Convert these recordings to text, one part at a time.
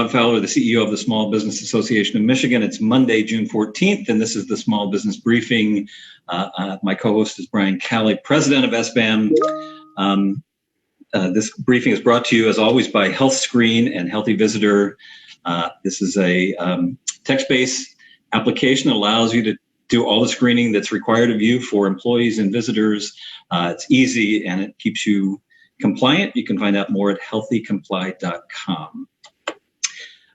Rob Fowler, the CEO of the Small Business Association of Michigan. It's Monday, June 14th, and this is the Small Business Briefing. My co-host is Brian Calley, president of SBAM. This briefing is brought to you, as always, by HealthScreen and Healthy Visitor. This is a text-based application that allows you to do all the screening that's required of you for employees and visitors. It's easy and it keeps you compliant. You can find out more at healthycomply.com.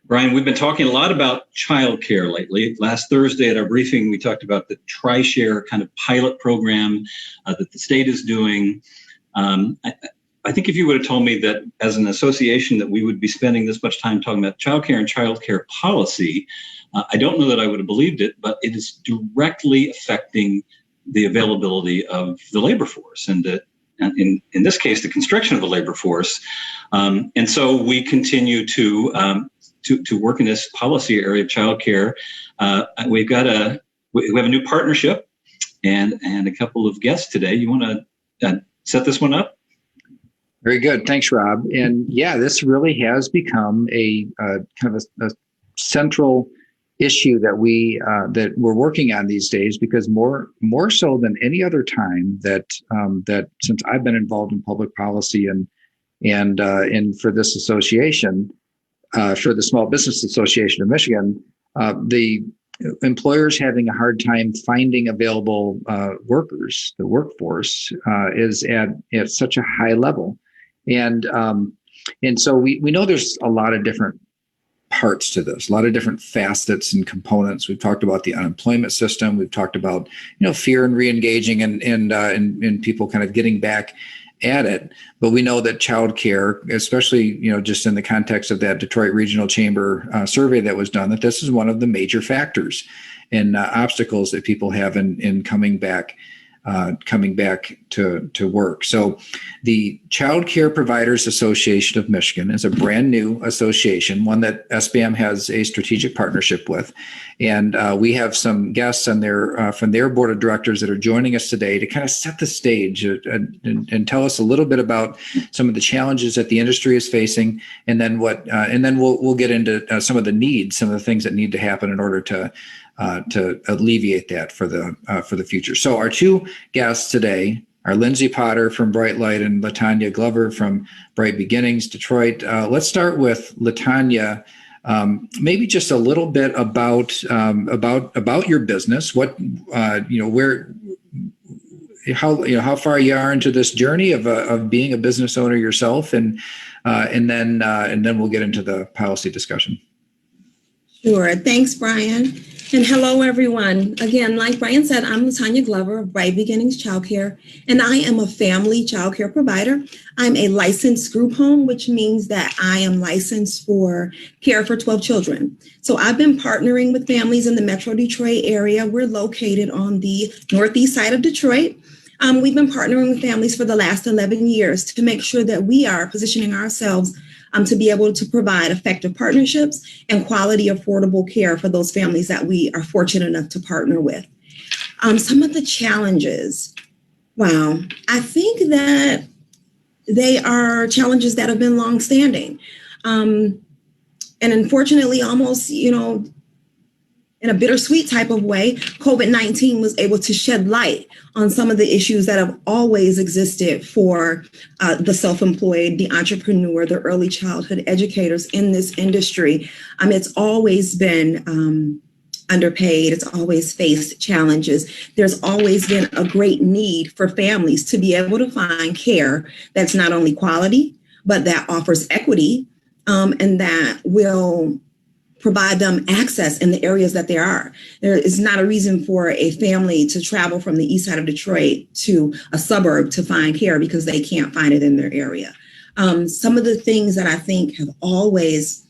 Brian, we've been talking a lot about childcare lately. Last Thursday at our briefing, we talked about the TriShare kind of pilot program that the state is doing. I think if you would have told me that as an association that we would be spending this much time talking about childcare and childcare policy, I don't know that I would have believed it, but it is directly affecting the availability of the labor force and in this case, the constriction of the labor force. And so we continue to work in this policy area of childcare. We have a new partnership and a couple of guests today. You want to set this one up? Very good. Thanks, Rob. And yeah, this really has become a kind of a central issue that we're working on these days, because more so than any other time that since I've been involved in public policy and for this association, for the Small Business Association of Michigan, the employers having a hard time finding available workers, the workforce is at such a high level. And so we know there's a lot of different parts to this, a lot of different facets and components. We've talked about the unemployment system. We've talked about, fear and re-engaging and people kind of getting back at it. But we know that childcare, especially, just in the context of that Detroit Regional Chamber survey that was done, that this is one of the major factors and obstacles that people have in coming back to work. So the Child Care Providers Association of Michigan is a brand new association, one that SBAM has a strategic partnership with. And we have some guests on from their board of directors that are joining us today to kind of set the stage and tell us a little bit about some of the challenges that the industry is facing. And then we'll get into some of the needs, some of the things that need to happen in order to alleviate that for the future. So our two guests today are Lindsay Potter from Brightlight and Latanya Glover from Bright Beginnings Detroit. Let's start with Latanya. Maybe just a little bit about your business. What how far you are into this journey of being a business owner yourself, and then we'll get into the policy discussion. Sure. Thanks, Brian. And hello, everyone. Again, like Brian said, I'm Latanya Glover of Bright Beginnings Childcare, and I am a family childcare provider. I'm a licensed group home, which means that I am licensed for care for 12 children. So I've been partnering with families in the Metro Detroit area. We're located on the northeast side of Detroit. We've been partnering with families for the last 11 years to make sure that we are positioning ourselves to be able to provide effective partnerships and quality, affordable care for those families that we are fortunate enough to partner with. Some of the challenges, I think that they are challenges that have been longstanding. And unfortunately, almost, in a bittersweet type of way, COVID-19 was able to shed light on some of the issues that have always existed for the self-employed, the entrepreneur, the early childhood educators in this industry. It's always been underpaid. It's always faced challenges. There's always been a great need for families to be able to find care that's not only quality, but that offers equity and that will provide them access in the areas that they are. There is not a reason for a family to travel from the east side of Detroit to a suburb to find care because they can't find it in their area. Some of the things that I think have always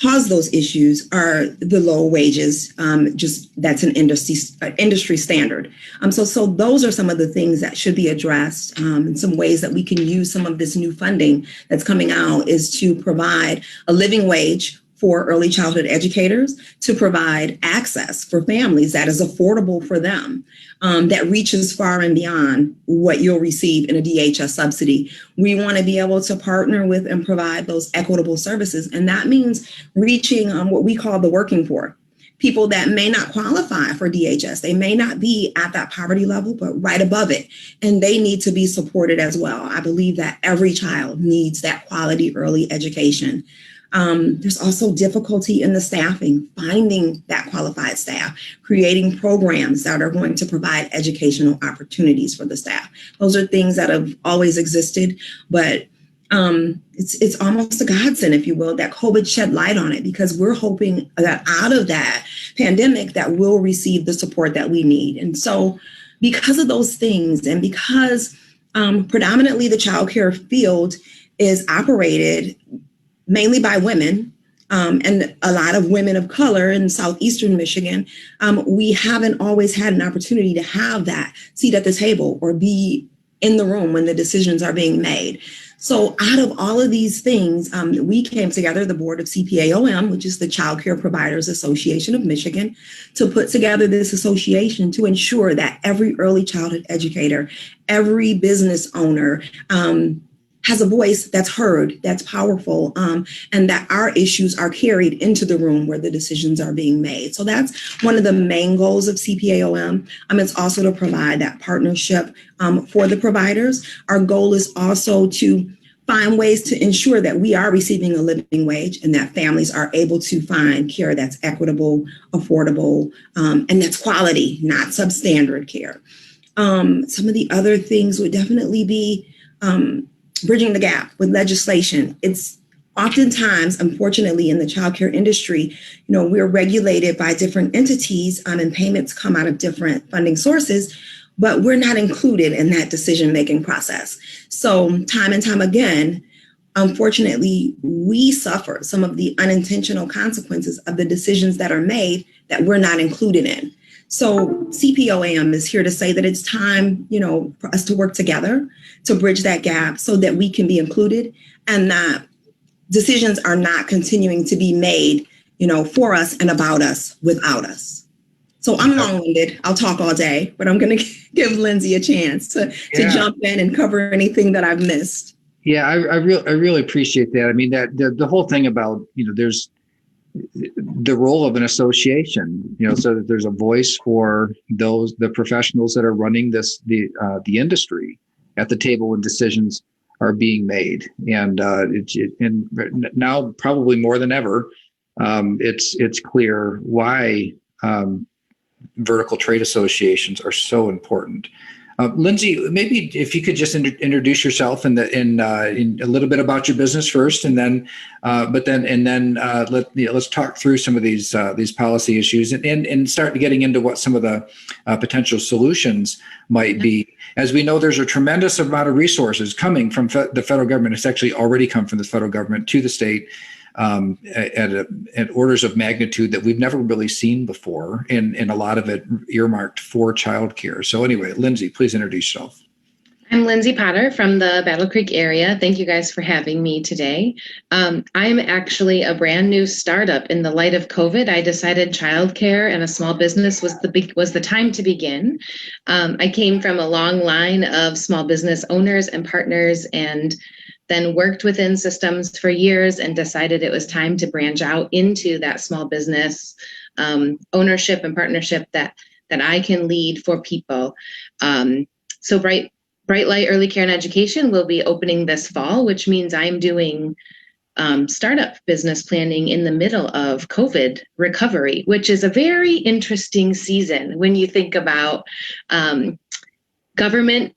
caused those issues are the low wages. That's an industry standard. So those are some of the things that should be addressed. And some ways that we can use some of this new funding that's coming out is to provide a living wage for early childhood educators to provide access for families that is affordable for them, that reaches far and beyond what you'll receive in a DHS subsidy. We want to be able to partner with and provide those equitable services. And that means reaching what we call the working poor, people that may not qualify for DHS. They may not be at that poverty level, but right above it. And they need to be supported as well. I believe that every child needs that quality early education. There's also difficulty in the staffing, finding that qualified staff, creating programs that are going to provide educational opportunities for the staff. Those are things that have always existed, but it's almost a godsend, if you will, that COVID shed light on it, because we're hoping that out of that pandemic that we'll receive the support that we need. And so because of those things, and because predominantly the childcare field is operated mainly by women, and a lot of women of color in southeastern Michigan, we haven't always had an opportunity to have that seat at the table or be in the room when the decisions are being made. So out of all of these things, we came together, the board of CPAOM, which is the Child Care Providers Association of Michigan, to put together this association to ensure that every early childhood educator, every business owner, has a voice that's heard, that's powerful, and that our issues are carried into the room where the decisions are being made. So that's one of the main goals of CPAOM. It's also to provide that partnership for the providers. Our goal is also to find ways to ensure that we are receiving a living wage and that families are able to find care that's equitable, affordable, and that's quality, not substandard care. Some of the other things would definitely be bridging the gap with legislation. It's oftentimes, unfortunately, in the childcare industry, we're regulated by different entities, and payments come out of different funding sources, but we're not included in that decision-making process. So time and time again, unfortunately, we suffer some of the unintentional consequences of the decisions that are made that we're not included in. So CPOAM is here to say that it's time, for us to work together to bridge that gap so that we can be included and that decisions are not continuing to be made, for us and about us without us. So I'm long-winded. I'll talk all day, but I'm going to give Lindsay a chance to jump in and cover anything that I've missed. Yeah, I really appreciate that. I mean, that the whole thing about, there's the role of an association, so that there's a voice for the professionals that are running the industry at the table when decisions are being made. And and now probably more than ever, it's clear why vertical trade associations are so important. Lindsay, maybe if you could just introduce yourself and a little bit about your business first, and then let's talk through some of these policy issues and start getting into what some of the potential solutions might be. As we know, there's a tremendous amount of resources coming from the federal government. It's actually already come from the federal government to the state at orders of magnitude that we've never really seen before, and a lot of it earmarked for childcare. So anyway, Lindsay, please introduce yourself. I'm Lindsay Potter from the Battle Creek area. Thank you guys for having me today. I'm actually a brand new startup. In the light of COVID, I decided childcare and a small business was the time to begin. I came from a long line of small business owners and partners, and then worked within systems for years and decided it was time to branch out into that small business ownership and partnership that I can lead for people. So Bright Light Early Care and Education will be opening this fall, which means I'm doing startup business planning in the middle of COVID recovery, which is a very interesting season when you think about government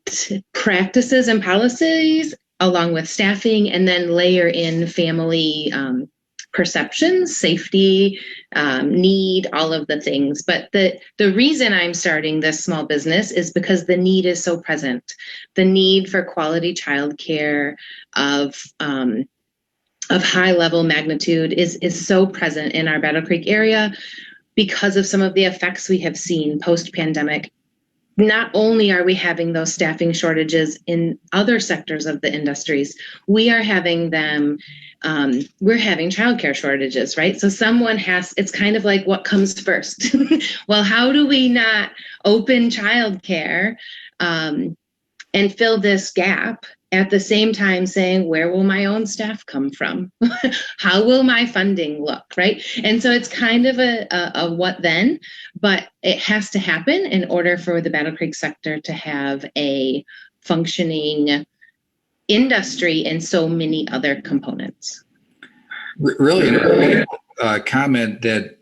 practices and policies along with staffing, and then layer in family perceptions, safety, need, all of the things. But the reason I'm starting this small business is because the need is so present. The need for quality childcare of high level magnitude is so present in our Battle Creek area because of some of the effects we have seen post-pandemic. not only are we having those staffing shortages in other sectors of the industries, we are having them, we're having childcare shortages, right? So it's kind of like what comes first. Well, how do we not open childcare and fill this gap at the same time saying, where will my own staff come from? How will my funding look, right? And so it's kind of a what then, but it has to happen in order for the Battle Creek sector to have a functioning industry and so many other components. Really comment that,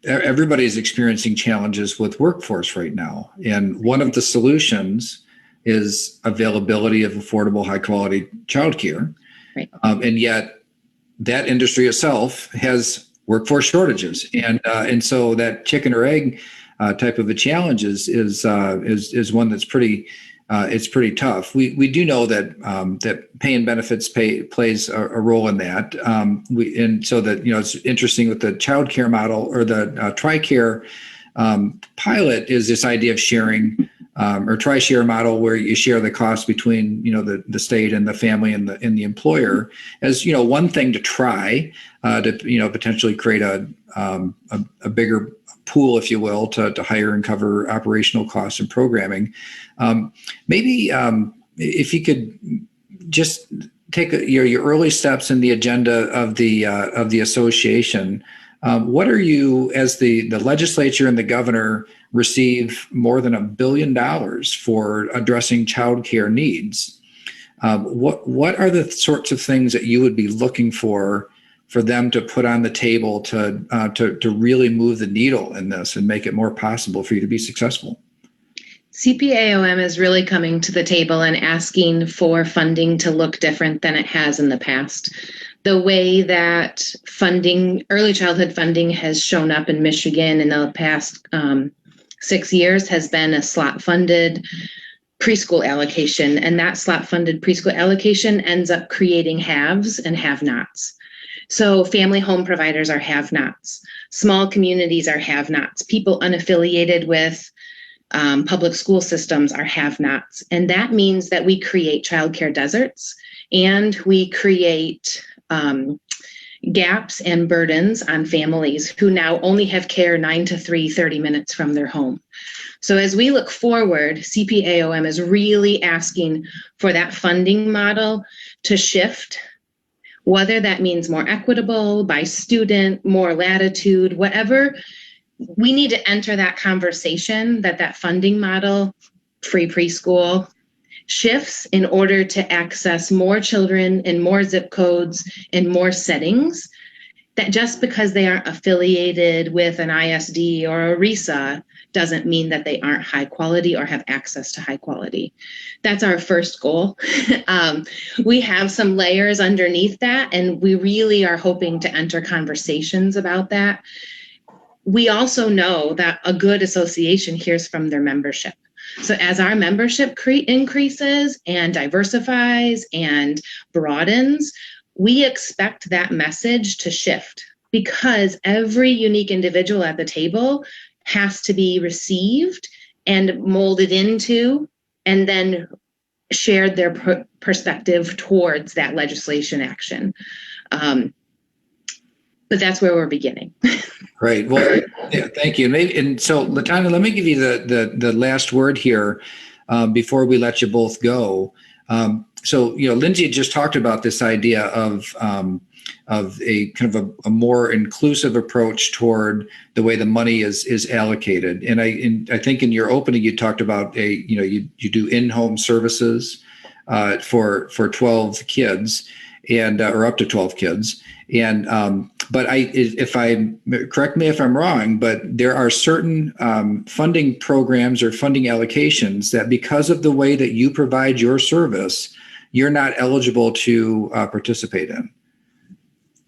everybody's experiencing challenges with workforce right now. And one of the solutions is availability of affordable, high quality childcare. Right. And yet that industry itself has workforce shortages. And so that chicken or egg type of a challenge is one that's it's pretty tough. We do know that that pay and benefits plays a role in that. And so that, it's interesting with the child care model or the TRICARE pilot is this idea of sharing or TRISHARE model where you share the cost between, the state and the family and the employer as, one thing to try to, potentially create a bigger pool, if you will, to hire and cover operational costs and programming. Maybe if you could just take your early steps in the agenda of the association. What are you, as the legislature and the governor receive more than $1 billion for addressing childcare needs? What are the sorts of things that you would be looking for them to put on the table to really move the needle in this and make it more possible for you to be successful? CPAOM is really coming to the table and asking for funding to look different than it has in the past. The way that early childhood funding has shown up in Michigan in the past 6 years has been a slot-funded preschool allocation, and that slot-funded preschool allocation ends up creating haves and have-nots. So family home providers are have-nots. Small communities are have-nots. People unaffiliated with public school systems are have-nots. And that means that we create childcare deserts and we create gaps and burdens on families who now only have care 9 to 3, 30 minutes from their home. So as we look forward, CPAOM is really asking for that funding model to shift, whether that means more equitable by student, more latitude, whatever. We need to enter that conversation that funding model, free preschool, shifts in order to access more children in more zip codes and more settings, that just because they aren't affiliated with an ISD or a RESA doesn't mean that they aren't high quality or have access to high quality. That's our first goal. We have some layers underneath that, and we really are hoping to enter conversations about that. We also know that a good association hears from their membership. So as our membership increases and diversifies and broadens, we expect that message to shift, because every unique individual at the table has to be received and molded into and then shared their perspective towards that legislation action. But that's where we're beginning. Great. Well, yeah, thank you. And so, LaTanya, let me give you the last word here before we let you both go. So, Lindsay had just talked about this idea of a kind of a more inclusive approach toward the way the money is allocated. And I think in your opening you talked about you do in-home services for 12 kids and or up to 12 kids. And but correct me if I'm wrong, but there are certain funding programs or funding allocations that, because of the way that you provide your service, you're not eligible to participate in.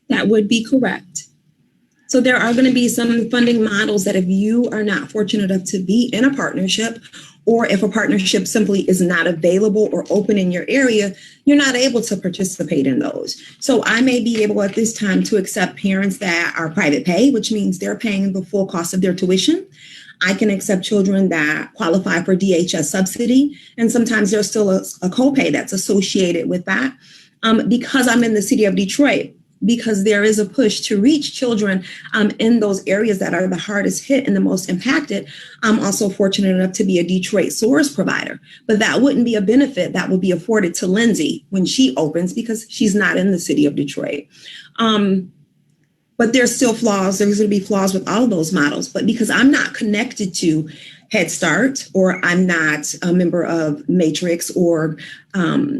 That would be correct. So there are going to be some funding models that if you are not fortunate enough to be in a partnership, or if a partnership simply is not available or open in your area, you're not able to participate in those. So I may be able at this time to accept parents that are private pay, which means they're paying the full cost of their tuition. I can accept children that qualify for DHS subsidy, and sometimes there's still a copay that's associated with that. Because I'm in the city of Detroit, because there is a push to reach children in those areas that are the hardest hit and the most impacted. I'm also fortunate enough to be a Detroit SOARS provider, but that wouldn't be a benefit that would be afforded to Lindsay when she opens because she's not in the city of Detroit. But there's still flaws. There's going to be flaws with all of those models. But because I'm not connected to Head Start, or I'm not a member of Matrix or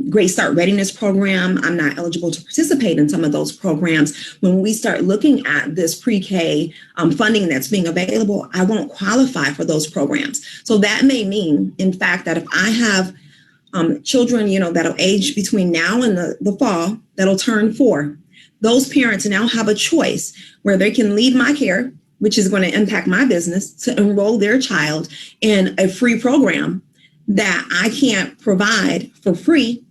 Great Start Readiness Program, I'm not eligible to participate in some of those programs. When we start looking at this pre-K funding that's being available, I won't qualify for those programs. So that may mean, in fact, that if I have children, that'll age between now and the fall, that'll turn 4, those parents now have a choice where they can leave my care, which is going to impact my business, to enroll their child in a free program that I can't provide for free,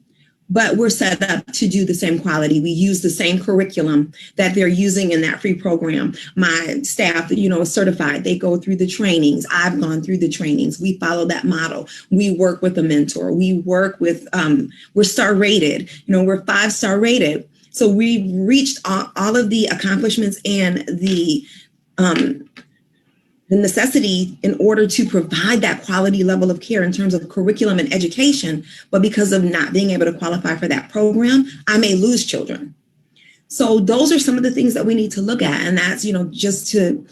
but we're set up to do the same quality. We use the same curriculum that they're using in that free program. My staff, is certified. They go through the trainings. I've gone through the trainings. We follow that model. We work with a mentor. We work with, we're star rated, we're 5-star rated. So we've reached all of the accomplishments and the necessity in order to provide that quality level of care in terms of curriculum and education. But because of not being able to qualify for that program, I may lose children. So those are some of the things that we need to look at. And that's, just to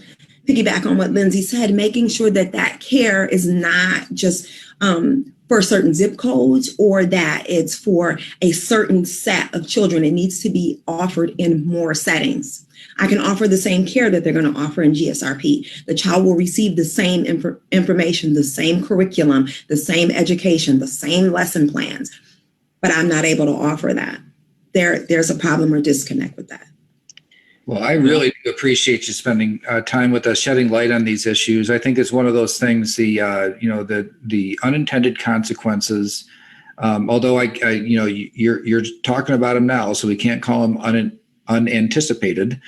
piggyback on what Lindsay said, making sure that that care is not just for certain zip codes or that it's for a certain set of children. It needs to be offered in more settings. I can offer the same care that they're going to offer in GSRP. The child will receive the same information, the same curriculum, the same education, the same lesson plans, but I'm not able to offer that. There's a problem or disconnect with that. Well, I really do appreciate you spending time with us, shedding light on these issues. I think it's one of those things, the unintended consequences. Although you're talking about them now, so we can't call them unanticipated.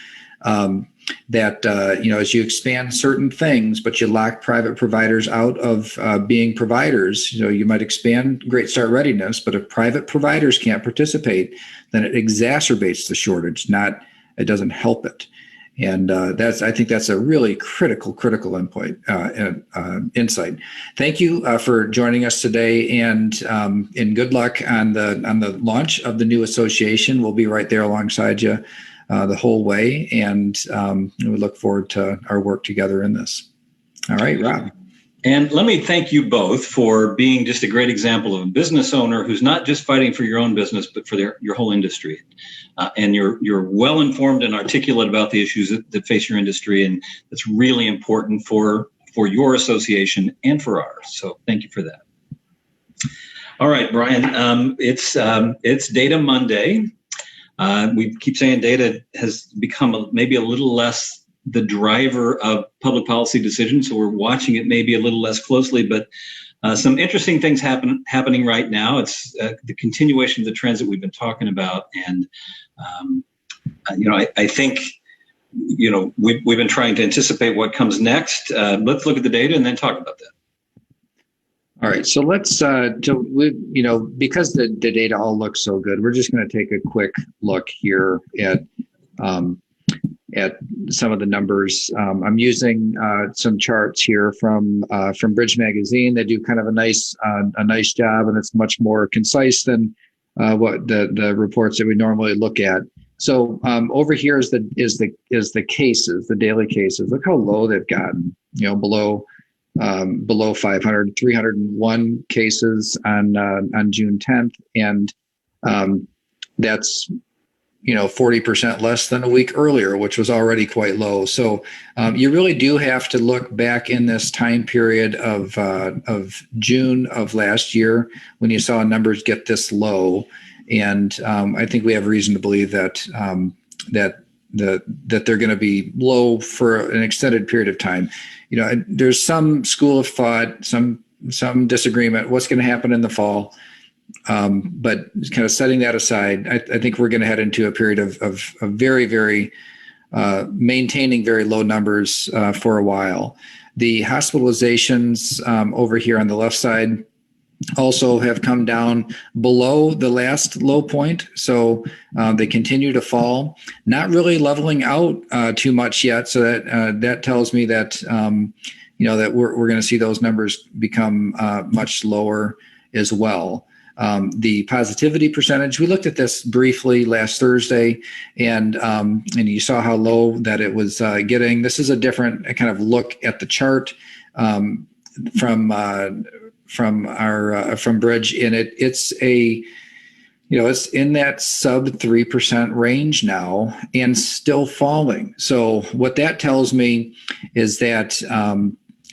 As you expand certain things, but you lock private providers out of being providers, you might expand Great Start Readiness, but if private providers can't participate, then it exacerbates the shortage, it doesn't help it. And I think that's a really critical insight. Thank you for joining us today, and good luck on the launch of the new association. We'll be right there alongside you the whole way, and we look forward to our work together in this. All right, Rob. And let me thank you both for being just a great example of a business owner who's not just fighting for your own business, but for your whole industry. And you're well informed and articulate about the issues that face your industry, and that's really important for your association and for ours. So thank you for that. All right, Brian. It's Data Monday. We keep saying data has become maybe a little less the driver of public policy decisions, so we're watching it maybe a little less closely, but some interesting things happening right now. It's the continuation of the trends that we've been talking about, and I think we've been trying to anticipate what comes next. Let's look at the data and then talk about that. All right, so let's because the data all looks so good, we're just going to take a quick look here at some of the numbers. I'm using some charts here from Bridge Magazine. They do kind of a nice job, and it's much more concise than what the reports that we normally look at. So over here is the cases, the daily cases. Look how low they've gotten. Below 500, 301 cases on June 10th, and that's 40% less than a week earlier, which was already quite low. So you really do have to look back in this time period of June of last year when you saw numbers get this low, and I think we have reason to believe that that they're going to be low for an extended period of time. There's some school of thought, some disagreement. What's going to happen in the fall? But kind of setting that aside, I think we're going to head into a period of very, very maintaining very low numbers for a while. The hospitalizations over here on the left side also have come down below the last low point. So they continue to fall, not really leveling out too much yet. So that tells me that, that we're going to see those numbers become much lower as well. The positivity percentage, we looked at this briefly last Thursday, and you saw how low that it was getting. This is a different kind of look at the chart from Bridge, and it's in that sub 3% range now and still falling. So what that tells me is that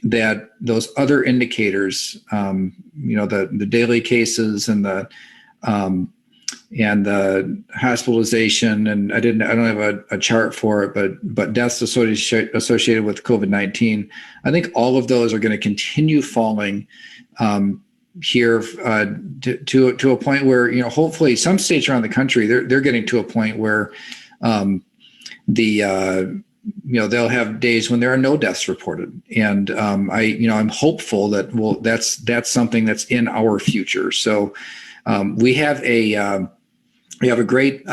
that those other indicators, the daily cases and the hospitalization, and I don't have a chart for it, but deaths associated with COVID-19, I think all of those are going to continue falling here to a point where, hopefully some states around the country, they're getting to a point where they'll have days when there are no deaths reported. And I'm hopeful that that's something that's in our future. So we have a great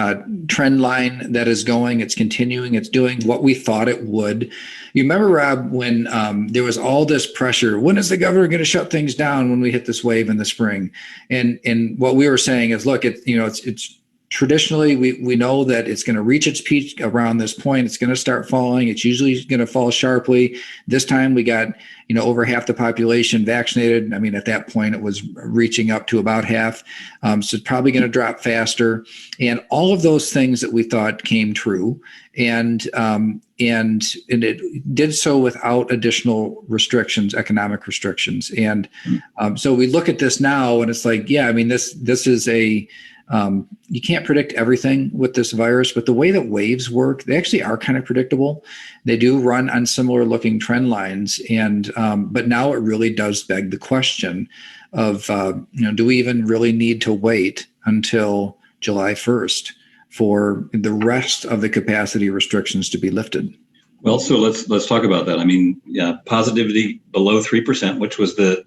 trend line that is going. It's continuing. It's doing what we thought it would. You remember, Rob, when there was all this pressure, when is the governor going to shut things down when we hit this wave in the spring? And what we were saying is, look, it's traditionally we know that it's going to reach its peak around this point. It's going to start falling. It's usually going to fall sharply. This time we got over half the population vaccinated. I mean, at that point it was reaching up to about half. So it's probably going to drop faster. And all of those things that we thought came true, and it did so without additional restrictions, economic restrictions. And so we look at this now, and it's like, yeah, I mean, this is a you can't predict everything with this virus, but the way that waves work, they actually are kind of predictable. They do run on similar looking trend lines. And, but now it really does beg the question of, do we even really need to wait until July 1st for the rest of the capacity restrictions to be lifted? Well, so let's talk about that. I mean, positivity below 3%, which was the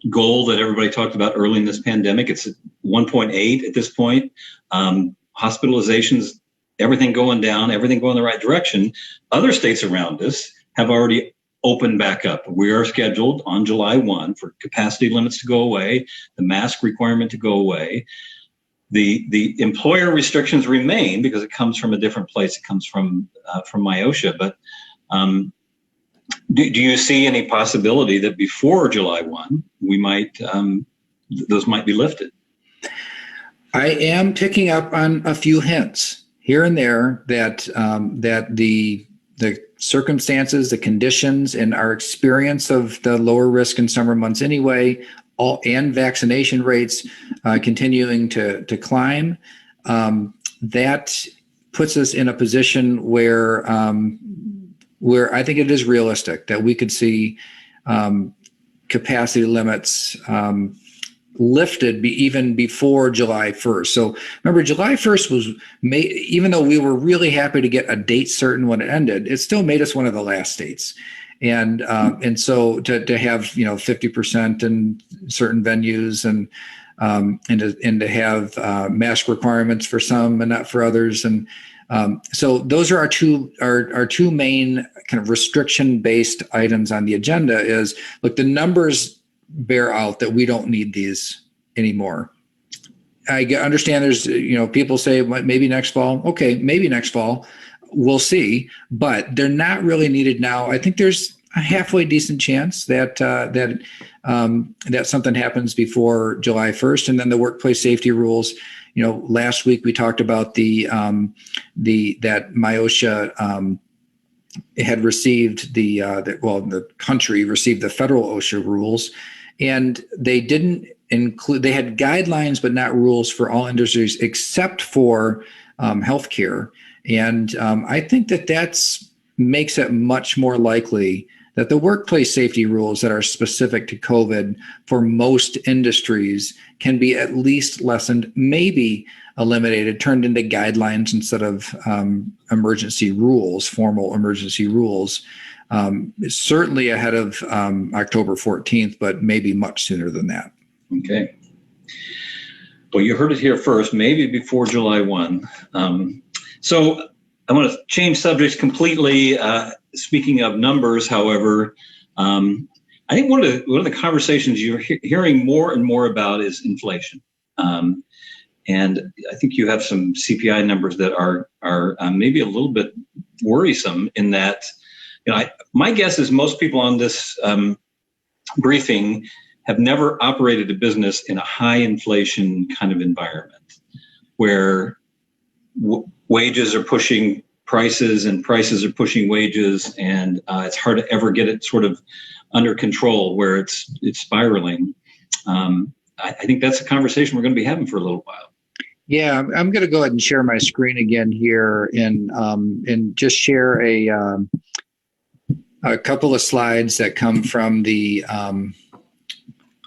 goal that everybody talked about early in this pandemic. It's 1.8 at this point. Hospitalizations, everything going down, everything going the right direction. Other states around us have already opened back up. We are scheduled on July 1 for capacity limits to go away, the mask requirement to go away. The employer restrictions remain because it comes from a different place. It comes from MIOSHA, but do you see any possibility that before July 1, we might those might be lifted? I am picking up on a few hints here and there that the circumstances, the conditions, and our experience of the lower risk in summer months anyway, and vaccination rates continuing to climb, that puts us in a position where I think it is realistic that we could see capacity limits lifted even before July 1st. So remember, July 1st was even though we were really happy to get a date certain when it ended, it still made us one of the last states. And so to have 50% in certain venues and to have mask requirements for some and not for others, and so those are our two main kind of restriction-based items on the agenda. Is, look, the numbers bear out that we don't need these anymore. I understand there's people say maybe next fall. Okay, maybe next fall. We'll see, but they're not really needed now. I think there's a halfway decent chance that something happens before July 1st, and then the workplace safety rules. Last week we talked about that MIOSHA had received the country received the federal OSHA rules, and they didn't include. They had guidelines but not rules for all industries except for healthcare. And I think that makes it much more likely that the workplace safety rules that are specific to COVID for most industries can be at least lessened, maybe eliminated, turned into guidelines instead of emergency rules, formal emergency rules. Certainly ahead of October 14th, but maybe much sooner than that. Okay. Well, you heard it here first, maybe before July 1. So I want to change subjects completely. Speaking of numbers, however, I think one of the conversations you're hearing more and more about is inflation. And I think you have some CPI numbers that are maybe a little bit worrisome in that, my guess is most people on this briefing have never operated a business in a high inflation kind of environment where wages are pushing prices and prices are pushing wages, and it's hard to ever get it sort of under control where it's spiraling. I think that's a conversation we're going to be having for a little while. Yeah, I'm going to go ahead and share my screen again here and just share a couple of slides that come from the.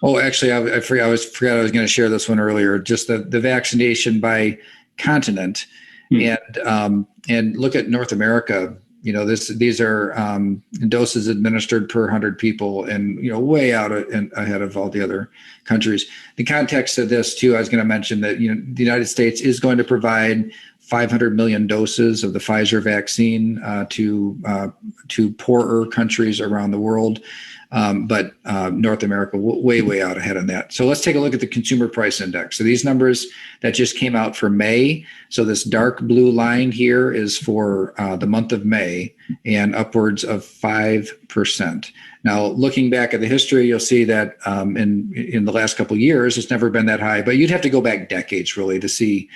Actually, I forgot I was going to share this one earlier. Just the vaccination by continent, and look at North America. These are doses administered per 100 people, and way out and ahead of all the other countries. The context of this too, I was going to mention that the United States is going to provide 500 million doses of the Pfizer vaccine to poorer countries around the world. But North America way out ahead on that. So let's take a look at the consumer price index. So these numbers that just came out for May. So this dark blue line here is for the month of May, and upwards of 5%. Now, looking back at the history, you'll see that in the last couple of years, it's never been that high. But you'd have to go back decades really to see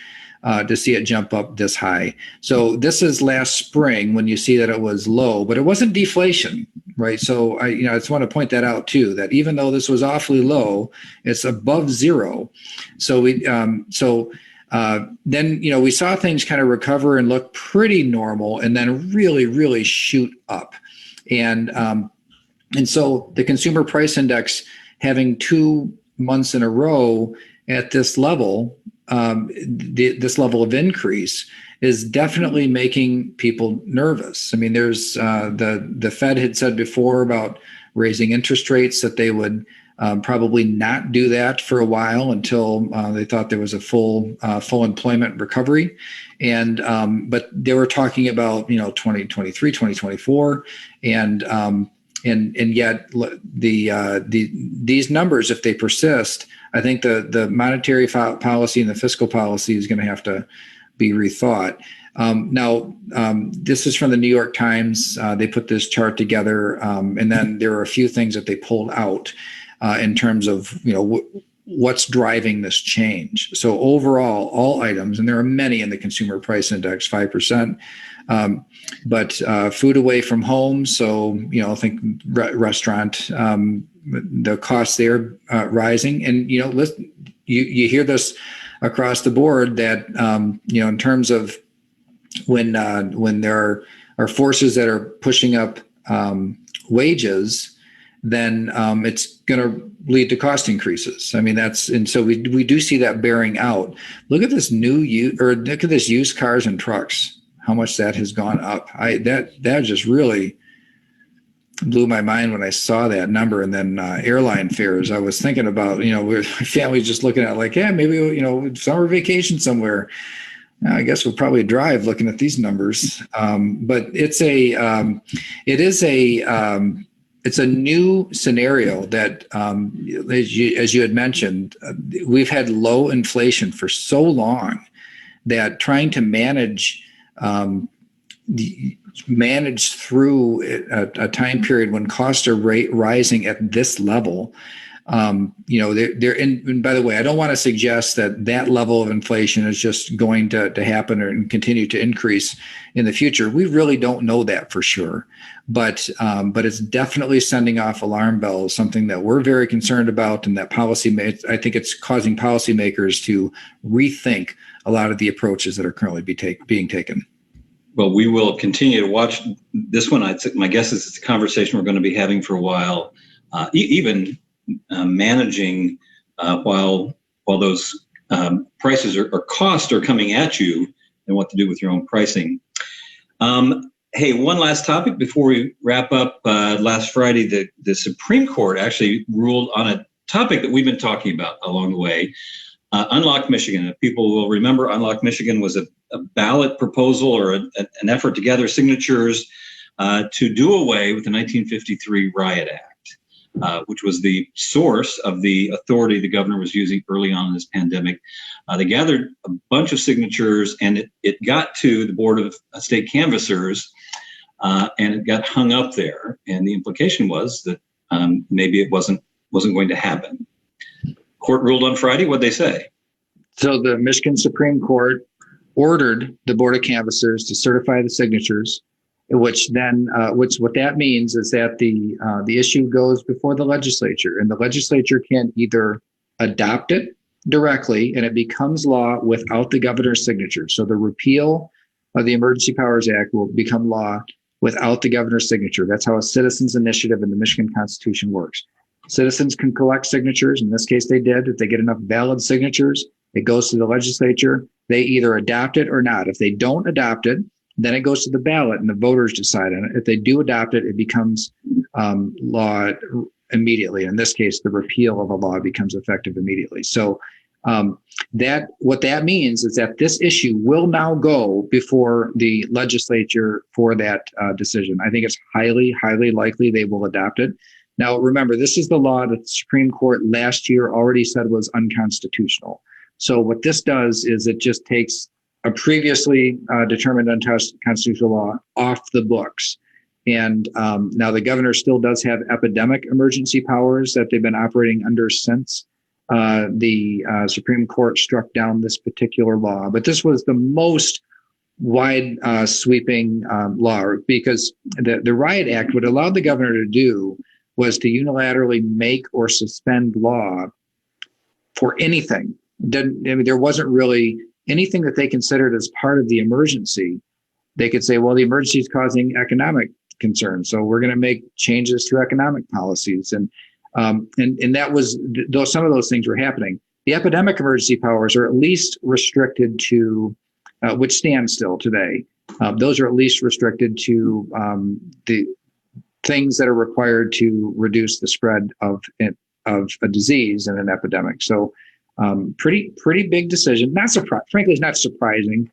it jump up this high. So this is last spring when you see that it was low, but it wasn't deflation, right? So I just want to point that out too, that even though this was awfully low, it's above zero. So then we saw things kind of recover and look pretty normal, and then really shoot up. And so the consumer price index having 2 months in a row at this level, this level of increase is definitely making people nervous. I mean, there's the Fed had said before about raising interest rates that they would probably not do that for a while until they thought there was a full employment recovery. And but they were talking about 2023, 2024, and yet these numbers, if they persist, I think the monetary policy and the fiscal policy is going to have to be rethought. Now, this is from the New York Times. They put this chart together, and then there are a few things that they pulled out in terms of what's driving this change. So overall, all items, and there are many in the consumer price index, 5%. But food away from home, so I think restaurant, the costs there rising, and you hear this across the board that in terms of when there are forces that are pushing up wages, then it's going to lead to cost increases. I mean, and so we do see that bearing out. Look at this look at this used cars and trucks. How much that has gone up. That just really blew my mind when I saw that number. And then airline fares, I was thinking about, my family's just looking at like, yeah, maybe, summer vacation somewhere. I guess we'll probably drive looking at these numbers. But it's a new scenario that, as you had mentioned, we've had low inflation for so long that trying to manage through a time period when costs are rising at this level. And by the way, I don't want to suggest that level of inflation is just going to happen and continue to increase in the future. We really don't know that for sure, but it's definitely sending off alarm bells, something that we're very concerned about, and that I think it's causing policymakers to rethink a lot of the approaches that are currently being taken. Well, we will continue to watch this one. My guess is it's a conversation we're going to be having for a while, even managing while those prices or costs are coming at you, and what to do with your own pricing. Hey, one last topic before we wrap up. Last Friday, the Supreme Court actually ruled on a topic that we've been talking about along the way. Unlock Michigan. If people will remember, Unlock Michigan was a ballot proposal or an effort to gather signatures to do away with the 1953 Riot Act, which was the source of the authority the governor was using early on in this pandemic. They gathered a bunch of signatures, and it got to the Board of State Canvassers, and it got hung up there. And the implication was that maybe it wasn't going to happen. Court ruled on Friday. What'd they say? So the Michigan Supreme Court ordered the Board of Canvassers to certify the signatures, which what that means is that the issue goes before the legislature, and the legislature can either adopt it directly and it becomes law without the governor's signature. So the repeal of the Emergency Powers Act will become law without the governor's signature. That's how a citizens initiative in the Michigan Constitution works. Citizens can collect signatures. In this case, they did. If they get enough valid signatures, it goes to the legislature. They either adopt it or not. If they don't adopt it, then it goes to the ballot and the voters decide on it. If they do adopt it, it becomes law immediately. In this case, the repeal of a law becomes effective immediately. So what that means is that this issue will now go before the legislature for that decision. I think it's highly, highly likely they will adopt it. Now, remember, this is the law that the Supreme Court last year already said was unconstitutional. So what this does is it just takes a previously determined unconstitutional law off the books. And now the governor still does have epidemic emergency powers that they've been operating under since the Supreme Court struck down this particular law. But this was the most wide sweeping law, because the Riot Act, what allowed the governor to do was to unilaterally make or suspend law for anything. There wasn't really anything that they considered as part of the emergency. They could say, well, the emergency is causing economic concerns, so we're going to make changes to economic policies. And that was, though some of those things were happening. The epidemic emergency powers are at least restricted to, which stand still today. Those are at least restricted to the things that are required to reduce the spread of a disease and an epidemic. So pretty big decision. Frankly, it's not surprising.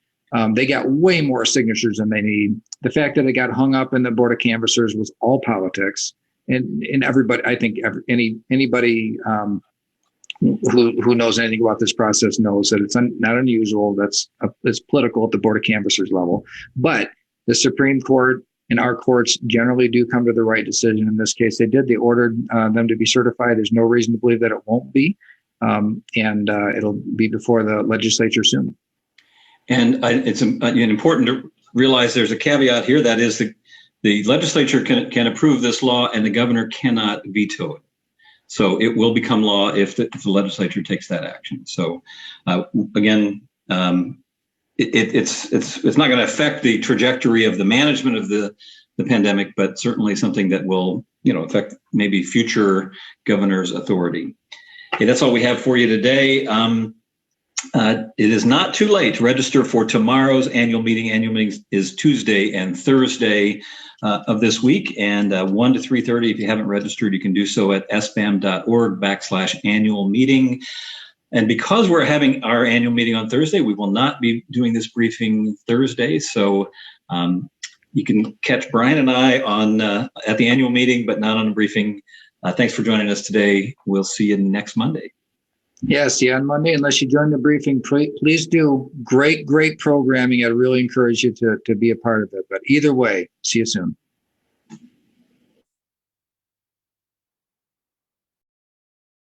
They got way more signatures than they need. The fact that it got hung up in the Board of Canvassers was all politics. And everybody, I think anybody who knows anything about this process knows that it's not unusual. It's political at the Board of Canvassers level. But the Supreme Court and our courts generally do come to the right decision. In this case, they did. They ordered them to be certified. There's no reason to believe that it won't be. And it'll be before the legislature soon. And it's important to realize there's a caveat here. That is the legislature can approve this law and the governor cannot veto it. So it will become law if the legislature takes that action. So again, it's not going to affect the trajectory of the management of the pandemic, but certainly something that will affect maybe future governor's authority. Okay, that's all we have for you today. It is not too late to register for tomorrow's annual meeting. Annual meeting is Tuesday and Thursday of this week, and 1 to 3:30. If you haven't registered, you can do so at sbam.org/annual meeting. And because we're having our annual meeting on Thursday, we will not be doing this briefing Thursday. So you can catch Brian and I on at the annual meeting, but not on the briefing. Thanks for joining us today. We'll see you next Monday. Yes, see you on Monday. Unless you join the briefing, please do. Great programming. I really encourage you to be a part of it. But either way, see you soon.